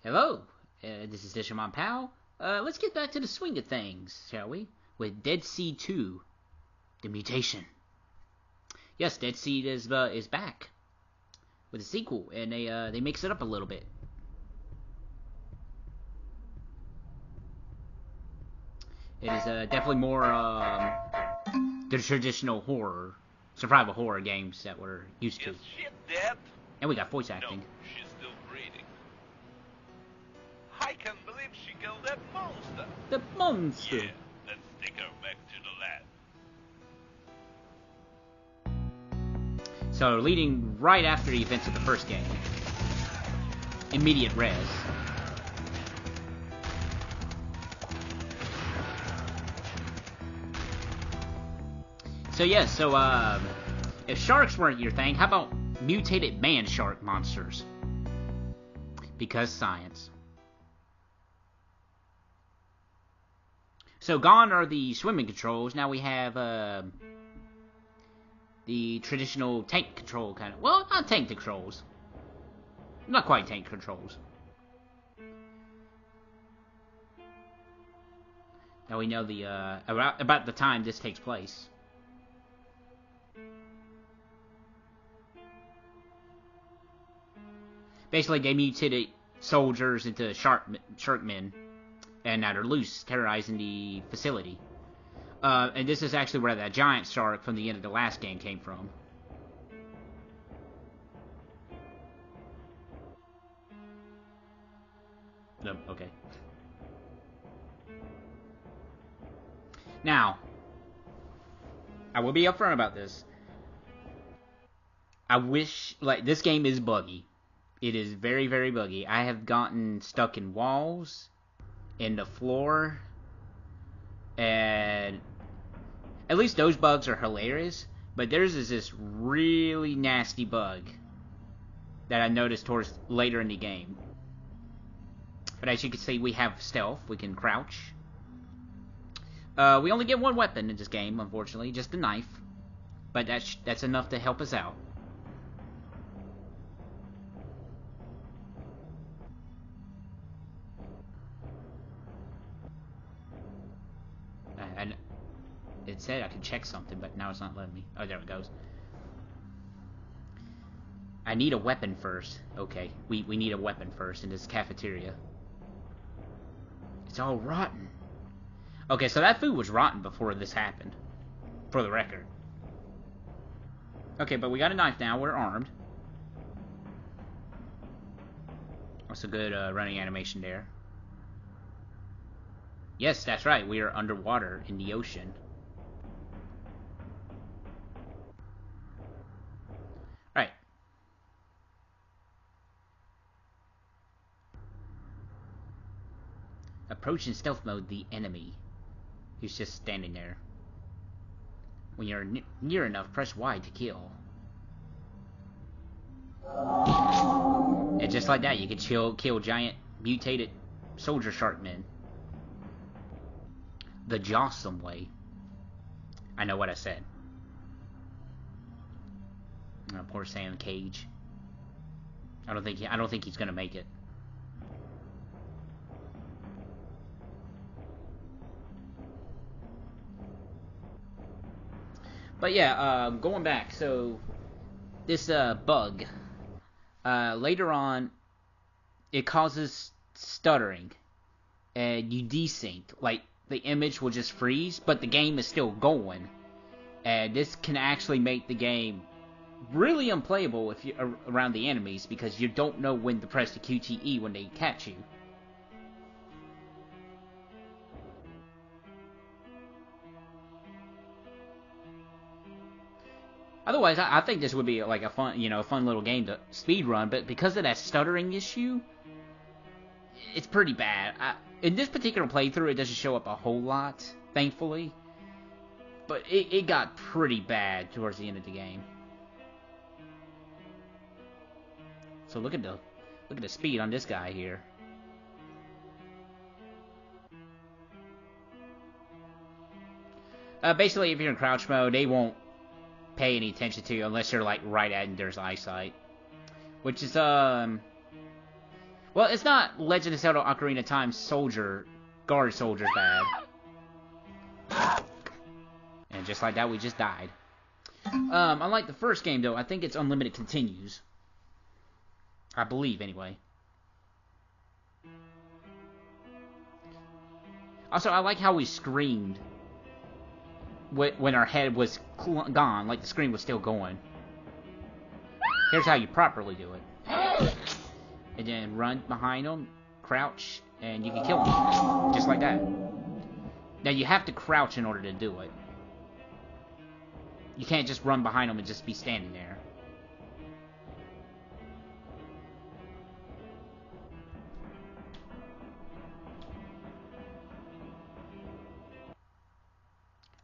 Hello, this is Digimon Pal. Let's get back to the swing of things, shall we? With Dead Seed 2, The Mutation. Yes, Dead Seed is back with a sequel, and they mix it up a little bit. It is definitely more the traditional horror, survival horror games that we're used to. Is she dead? And we got voice acting. No, she's still breathing. I can't believe she killed that monster. The monster. Yeah, let's take her back to the lab. So, leading right after the events of the first game. Immediate res. So, yes, if sharks weren't your thing, how about mutated man-shark monsters? Because science. So, gone are the swimming controls. Now we have, the traditional tank control kind of... Well, not tank controls. Not quite tank controls. Now we know the, about the time this takes place. Basically, they mutated soldiers into Sharkmen, and now they're loose, terrorizing the facility. And this is actually where that giant shark from the end of the last game came from. No, okay. Now, I will be upfront about this. I wish, like, this game is buggy. It is very, very buggy. I have gotten stuck in walls, in the floor, and at least those bugs are hilarious, but theirs is this really nasty bug that I noticed towards later in the game. But as you can see, we have stealth. We can crouch. We only get one weapon in this game, unfortunately, just a knife. But that's enough to help us out. And it said I could check something, but now it's not letting me. Oh, there it goes. I need a weapon first. Okay, we need a weapon first in this cafeteria. It's all rotten. Okay, so that food was rotten before this happened. For the record. Okay, but we got a knife now. We're armed. That's a good running animation there. Yes, that's right. We are underwater in the ocean. Right. Approach in stealth mode the enemy. He's just standing there. When you're near enough, press Y to kill. And just like that, you can kill giant mutated soldier sharkmen. The Jossum way. I know what I said. Oh, poor Sam Cage. I don't think he's gonna make it. But yeah, going back. So this bug later on, it causes stuttering, and you desync. Like, the image will just freeze, but the game is still going. And this can actually make the game really unplayable if you're around the enemies, because you don't know when to press the QTE when they catch you. Otherwise, I think this would be like a fun little game to speedrun, but because of that stuttering issue, it's pretty bad. In this particular playthrough, it doesn't show up a whole lot, thankfully. But it got pretty bad towards the end of the game. So look at the speed on this guy here. Basically, if you're in crouch mode, they won't pay any attention to you unless you're like right at their eyesight, which is Well, it's not Legend of Zelda Ocarina of Time guard soldiers bad. And just like that, we just died. Unlike the first game, though, I think it's unlimited continues. I believe, anyway. Also, I like how we screamed when our head was gone, like the screen was still going. Here's how you properly do it. And then run behind them, crouch, and you can kill them. Just like that. Now, you have to crouch in order to do it. You can't just run behind them and just be standing there.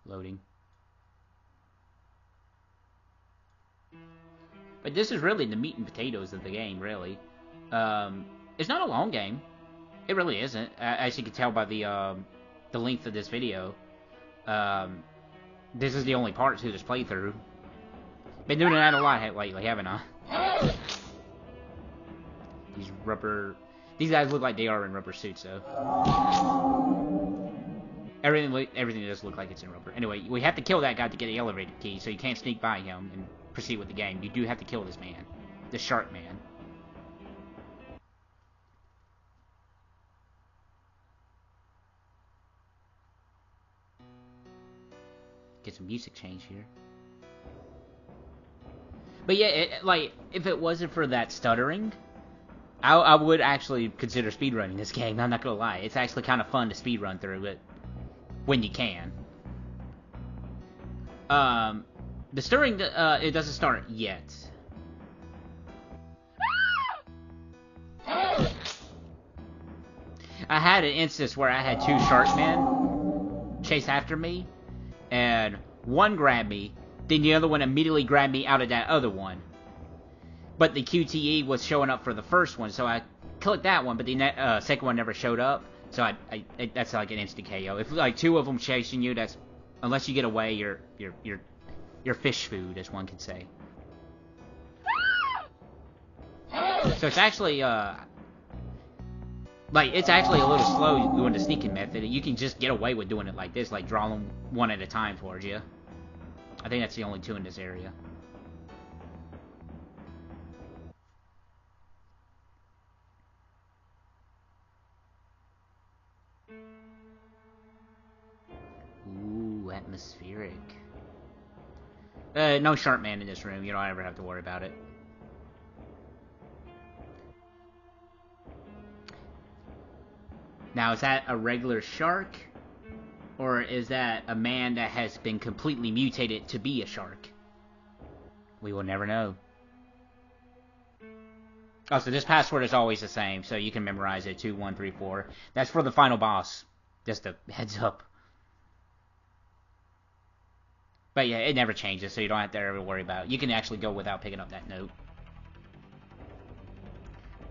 Loading. But this is really the meat and potatoes of the game, really. It's not a long game. It really isn't, as you can tell by the length of this video. This is the only part to this playthrough. Been doing that a lot lately, haven't I? These guys look like they are in rubber suits, though. Everything does look like it's in rubber. Anyway, we have to kill that guy to get the elevator key, so you can't sneak by him and proceed with the game. You do have to kill this man. The Sharkman. Get some music change here. But yeah, if it wasn't for that stuttering, I would actually consider speedrunning this game. I'm not gonna lie. It's actually kind of fun to speedrun through it when you can. The stirring, it doesn't start yet. I had an instance where I had two Sharkmen chase after me, and one grabbed me, then the other one immediately grabbed me out of that other one. But the QTE was showing up for the first one, so I clicked that one, but the second one never showed up. So that's like an instant KO. If like two of them chasing you, that's, unless you get away, you're fish food, as one could say. So it's actually it's actually a little slow doing the sneaking method. You can just get away with doing it like this, like draw them one at a time towards you. I think that's the only two in this area. Ooh, atmospheric. No Sharkman in this room. You don't ever have to worry about it. Now, is that a regular shark? Or is that a man that has been completely mutated to be a shark? We will never know. Oh, so this password is always the same, so you can memorize it, 2134. That's for the final boss. Just a heads up. But yeah, it never changes, so you don't have to ever worry about it. You can actually go without picking up that note.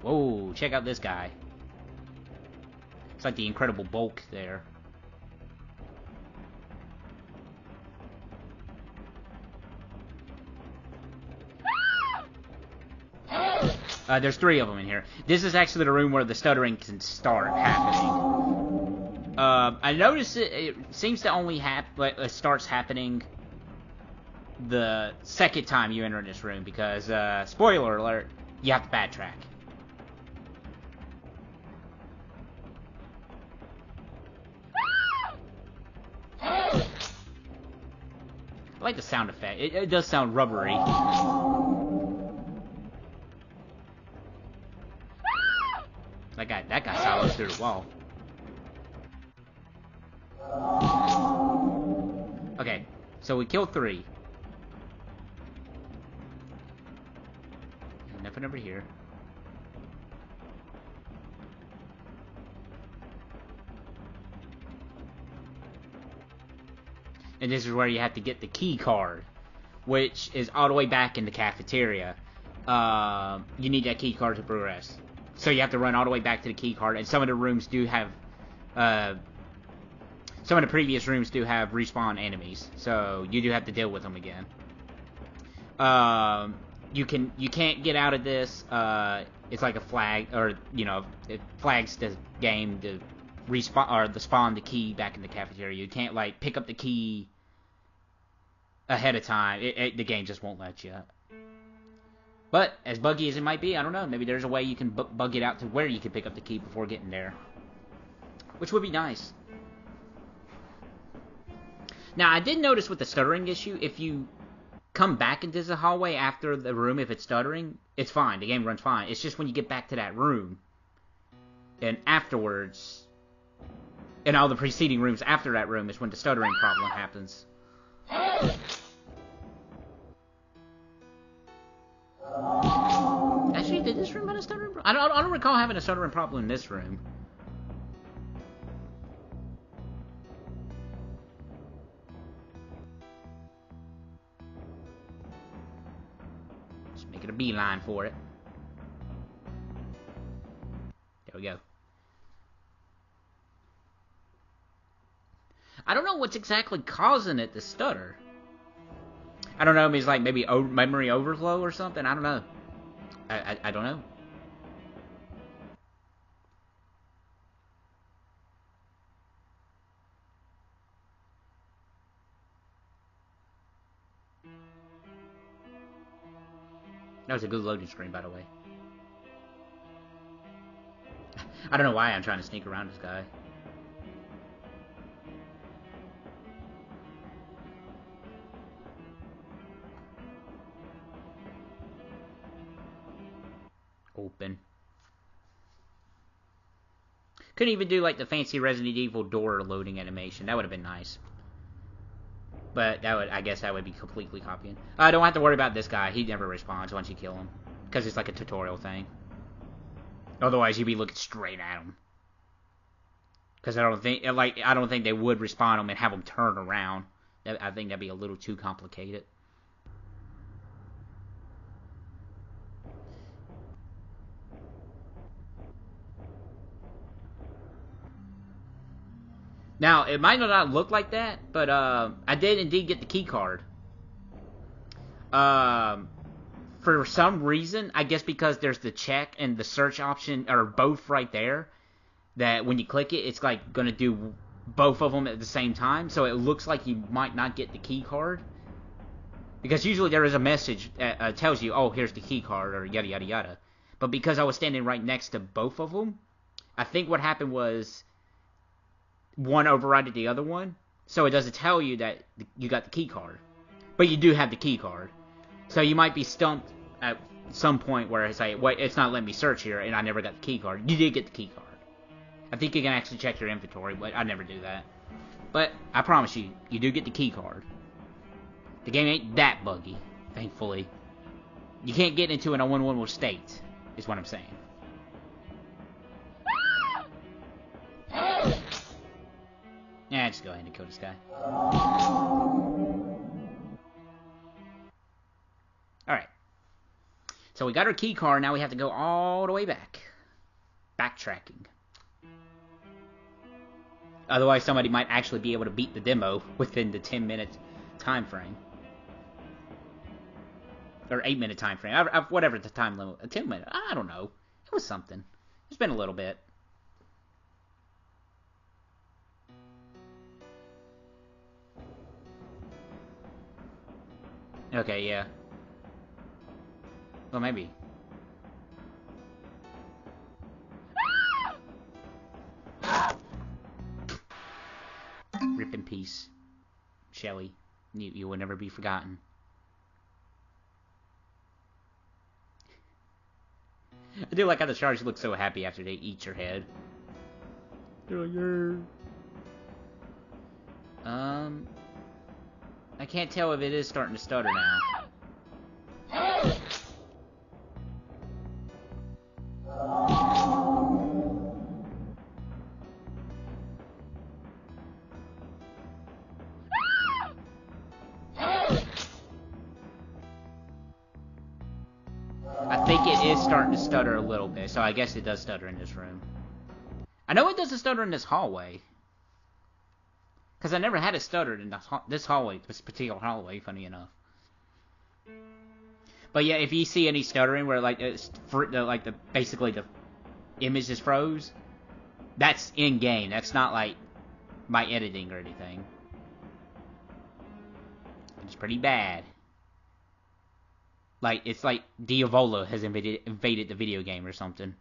Whoa, check out this guy. It's like the Incredible Bulk there. There's three of them in here. This is actually the room where the stuttering can start happening. I noticed it seems to only starts happening the second time you enter this room, because, spoiler alert, you have to backtrack. I like the sound effect. It does sound rubbery. That guy silenced through the wall. Okay, so we killed 3. Nothing over here. And this is where you have to get the key card, which is all the way back in the cafeteria. You need that key card to progress. So you have to run all the way back to the key card, and some of the rooms do have, some of the previous rooms do have respawn enemies, so you do have to deal with them again. You can't get out of this it's like a flag, or it flags the game to respawn or the spawn the key back in the cafeteria. You can't like pick up the key ahead of time. The game just won't let you. But as buggy as it might be, I don't know. Maybe there's a way you can bug it out to where you can pick up the key before getting there, which would be nice. Now I did notice with the stuttering issue, if you come back into the hallway after the room, if it's stuttering, it's fine. The game runs fine. It's just when you get back to that room, and afterwards, in all the preceding rooms after that room, is when the stuttering problem happens. Actually, did this room have a stuttering problem? I don't recall having a stuttering problem in this room. Making a beeline for it. There we go. I don't know what's exactly causing it to stutter. I don't know, it's like maybe memory overflow or something. I don't know. I don't know. That was a good loading screen, by the way. I don't know why I'm trying to sneak around this guy. Open. Couldn't even do like the fancy Resident Evil door loading animation. That would have been nice. But I guess that would be completely copying. I don't have to worry about this guy. He never responds once you kill him, because it's like a tutorial thing. Otherwise, you'd be looking straight at him. Because I don't think they would respawn him and have him turn around. I think that'd be a little too complicated. Now, it might not look like that, but I did indeed get the key card. For some reason, I guess because there's the check and the search option are both right there, that when you click it, it's like going to do both of them at the same time, so it looks like you might not get the key card. Because usually there is a message that tells you, oh, here's the key card, or yada yada yada. But because I was standing right next to both of them, I think what happened was one overrided the other one, so it doesn't tell you that you got the key card, but you do have the key card. So you might be stumped at some point where it's like, wait, it's not letting me search here, and I never got the key card. You did get the key card. I think you can actually check your inventory, but I never do that. But I promise you, you do get the key card. The game ain't that buggy, thankfully. You can't get into an unwinnable state, is what I'm saying. Yeah, just go ahead and kill this guy. Alright. So we got our key card, now we have to go all the way back. Backtracking. Otherwise somebody might actually be able to beat the demo within the 10-minute time frame. Or 8-minute time frame. Whatever the time limit. 10 minutes. I don't know. It was something. It's been a little bit. Okay, yeah. Well, maybe. Rip in peace, Shelly. You will never be forgotten. I do like how the sharks look so happy after they eat your head. They're like, I can't tell if it is starting to stutter now. I think it is starting to stutter a little bit, so I guess it does stutter in this room. I know it doesn't stutter in this hallway. Because I never had it stuttered in this hallway, this particular hallway, funny enough. But yeah, if you see any stuttering where like basically the image is froze, that's in game. That's not like my editing or anything. It's pretty bad. Like it's like Diavolo has invaded the video game or something.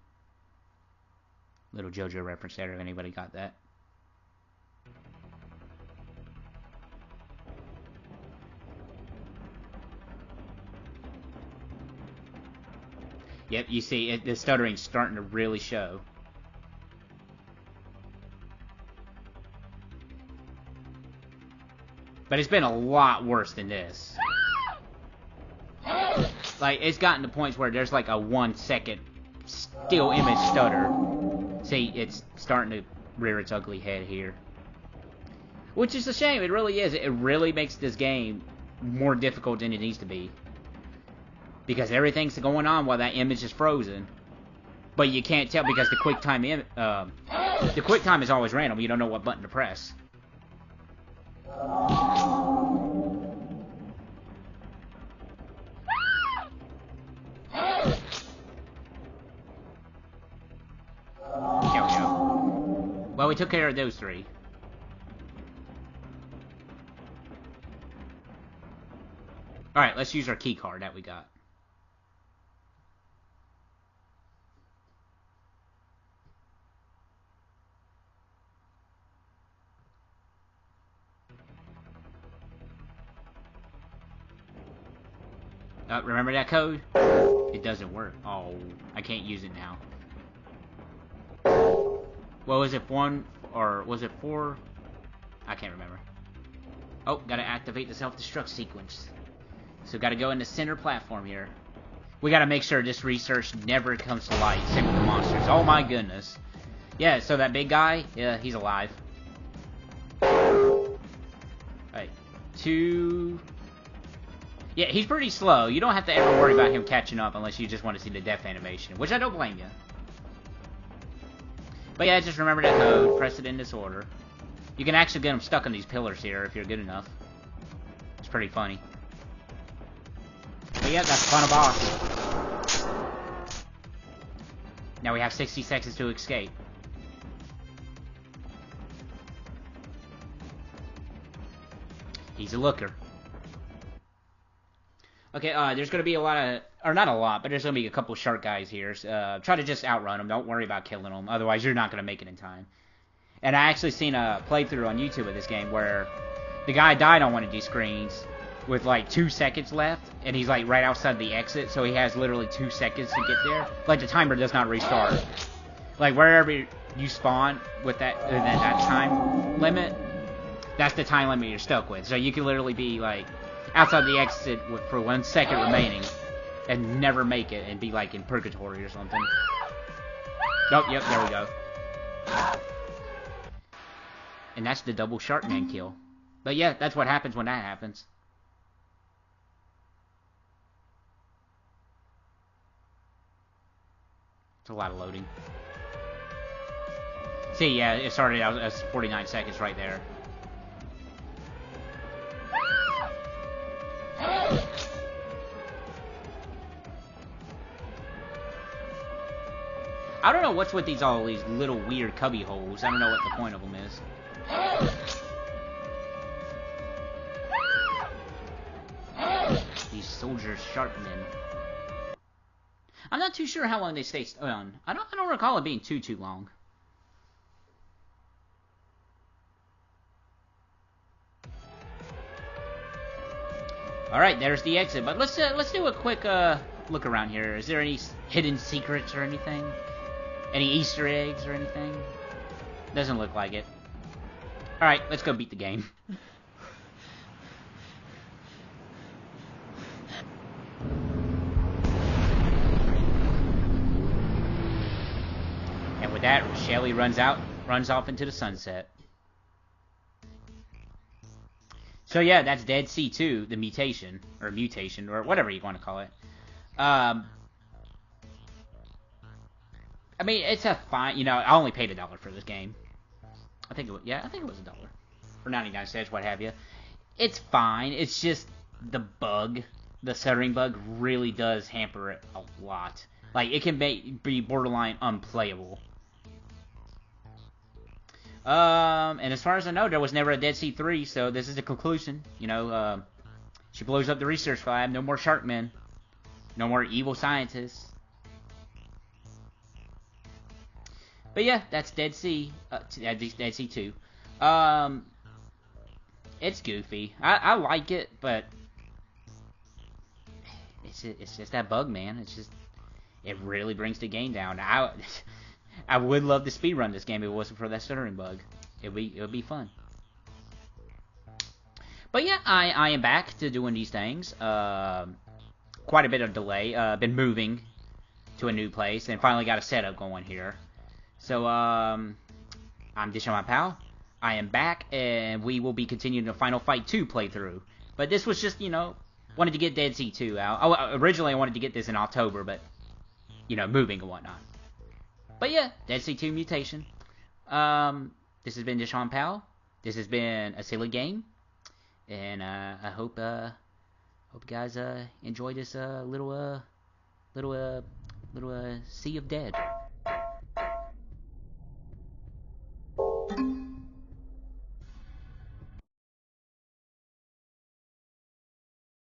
Little JoJo reference there if anybody got that. Yep, you see, the stuttering's starting to really show. But it's been a lot worse than this. Like, it's gotten to points where there's like a 1 second still image stutter. See, it's starting to rear its ugly head here. Which is a shame, it really is. It really makes this game more difficult than it needs to be. Because everything's going on while that image is frozen. But you can't tell because the quick time is always random. You don't know what button to press. There we go. Well, we took care of those three. Alright, let's use our key card that we got. Remember that code? It doesn't work. Oh, I can't use it now. Well, was it 1 or was it 4? I can't remember. Oh, gotta activate the self-destruct sequence. So gotta go in the center platform here. We gotta make sure this research never comes to light. Same with the monsters. Oh my goodness. Yeah, so that big guy, yeah, he's alive. Alright, 2... Yeah, he's pretty slow. You don't have to ever worry about him catching up unless you just want to see the death animation, which I don't blame you. But yeah, just remember that code, press it in this order. You can actually get him stuck on these pillars here if you're good enough. It's pretty funny. But yeah, that's the final boss. Now we have 60 seconds to escape. He's a looker. Okay, there's going to be a lot of... Or not a lot, but there's going to be a couple shark guys here. Try to just outrun them. Don't worry about killing them. Otherwise, you're not going to make it in time. And I actually seen a playthrough on YouTube of this game where the guy died on one of these screens with like 2 seconds left. And he's like right outside the exit. So he has literally 2 seconds to get there. Like the timer does not restart. Like wherever you spawn with that time limit, that's the time limit you're stuck with. So you can literally be like... outside the exit for 1 second remaining and never make it and be like in purgatory or something. Oh, yep, there we go. And that's the double Sharkman kill. But yeah, that's what happens when that happens. It's a lot of loading. See, yeah, it started out as 49 seconds right there. I don't know what's with all these little weird cubby holes. I don't know what the point of them is. These soldiers, Sharkmen. I'm not too sure how long they stay on. I don't recall it being too long. All right, there's the exit. But let's do a quick look around here. Is there any hidden secrets or anything? Any Easter eggs or anything? Doesn't look like it. All right, let's go beat the game. And with that, Shelly runs off into the sunset. So yeah, that's Dead Sea 2, the mutation, or whatever you want to call it. I mean, it's a fine, you know, I only paid $1 for this game. I think it was $1. Or 99 cents, what have you. It's fine, it's just the bug the stuttering bug really does hamper it a lot. Like, it can be borderline unplayable. And as far as I know, there was never a Dead Sea 3, so this is the conclusion. You know, she blows up the research lab, no more Sharkmen, no more evil scientists. But yeah, that's Dead Sea, Dead Sea 2. It's goofy. I like it, but it's just that bug, man. It really brings the game down. I would love to speedrun this game if it wasn't for that stuttering bug. It would be fun. But yeah, I am back to doing these things. Quite a bit of delay. Been moving to a new place and finally got a setup going here. So I'm Dish on My Pal. I am back and we will be continuing the Final Fight 2 playthrough. But this was just, you know, wanted to get Dead Sea 2 out. Oh, originally I wanted to get this in October, but, you know, moving and whatnot. But yeah, Dead Sea 2 Mutation. This has been Deshaun Powell. This has been a silly game. And I hope you guys enjoy this little Sea of Dead.